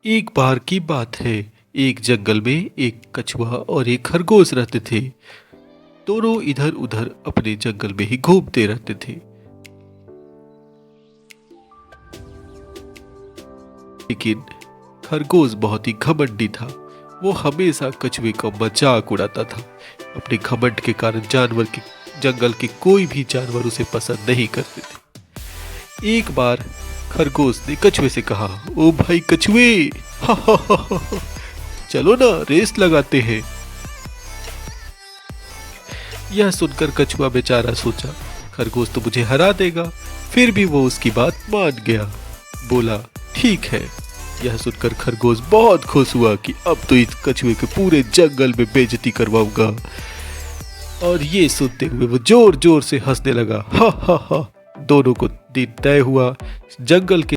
एक बार की बात है। एक जंगल में एक कछुआ और एक खरगोश रहते थे। दोनों इधर उधर अपने जंगल में ही घूमते रहते थे। लेकिन खरगोश बहुत ही घमंडी था। वो हमेशा कछुए का मजाक उड़ाता था। अपने घमंड के कारण जंगल के कोई भी जानवर उसे पसंद नहीं करते थे। एक बार खरगोश ने कछुए से कहा, ओ भाई कछुए, हा हा हा हा हा, चलो ना रेस लगाते हैं। यह सुनकर कछुआ बेचारा सोचा, खरगोश तो मुझे हरा देगा। फिर भी वो उसकी बात मान गया। बोला, ठीक है। यह सुनकर खरगोश बहुत खुश हुआ कि अब तो इस कछुए के पूरे जंगल में बेइज्जती करवाऊंगा। और ये सुनते हुए वो जोर जोर से हंसने लगा, हा हा हा। दोनों को दिन तय हुआ। जंगल के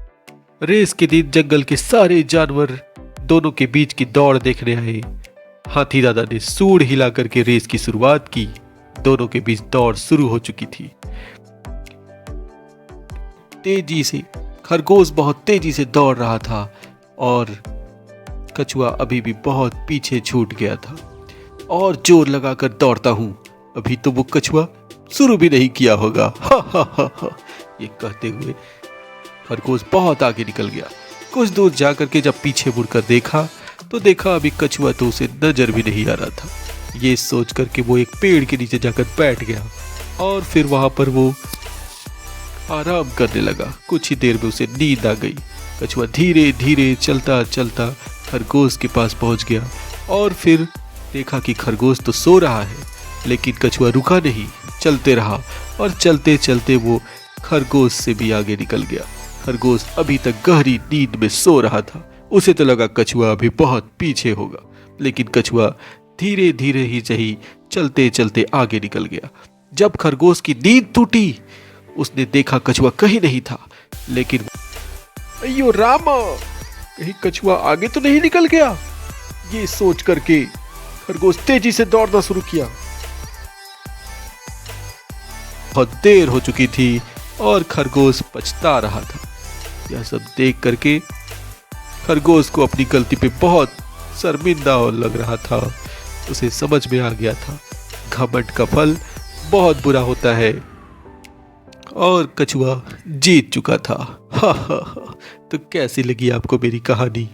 रेस के दिन जंगल के सारे जानवर दोनों के बीच की दौड़ देखने आए। हाथी दादा ने सूंड हिला करके रेस की शुरुआत की। दोनों के बीच दौड़ शुरू हो चुकी थी। तेजी से खरगोश बहुत तेजी से दौड़ रहा था और कछुआ अभी भी बहुत पीछे छूट गया था। और जोर लगाकर दौड़ता हूं, अभी तो वो कछुआ शुरू भी नहीं किया होगा, हा हा हा हा। ये कहते हुए खरगोश बहुत आगे निकल गया। कुछ दूर जाकर के जब पीछे मुड़कर देखा तो देखा अभी कछुआ तो उसे नजर भी नहीं आ रहा था। ये सोच कर के वो एक पेड़ के नीचे जाकर बैठ गया और फिर वहां पर वो आराम करने लगा। कुछ ही देर में उसे नींद आ गई। कछुआ धीरे धीरे चलता चलता खरगोश के पास पहुंच गया और फिर देखा कि खरगोश तो सो रहा है, लेकिन कछुआ रुका नहीं, चलते रहा और चलते चलते वो खरगोश से भी आगे निकल गया। खरगोश अभी तक गहरी नींद में सो रहा था। उसे तो लगा कछुआ अभी बहुत पीछे होगा, लेकिन कछुआ धीरे धीरे ही सही चलते चलते आगे निकल गया। जब खरगोश की नींद टूटी, उसने देखा कछुआ कहीं नहीं था। लेकिन अयो रामा, कहीं कछुआ आगे तो नहीं निकल गया। ये सोच करके खरगोश तेजी से दौड़ना शुरू किया। बहुत देर हो चुकी थी और खरगोश पछता रहा था। यह सब देख करके खरगोश को अपनी गलती पे बहुत शर्मिंदा लग रहा था। उसे समझ में आ गया था घमंड का फल बहुत बुरा होता है और कछुआ जीत चुका था। हा हा हा। तो कैसी लगी आपको मेरी कहानी?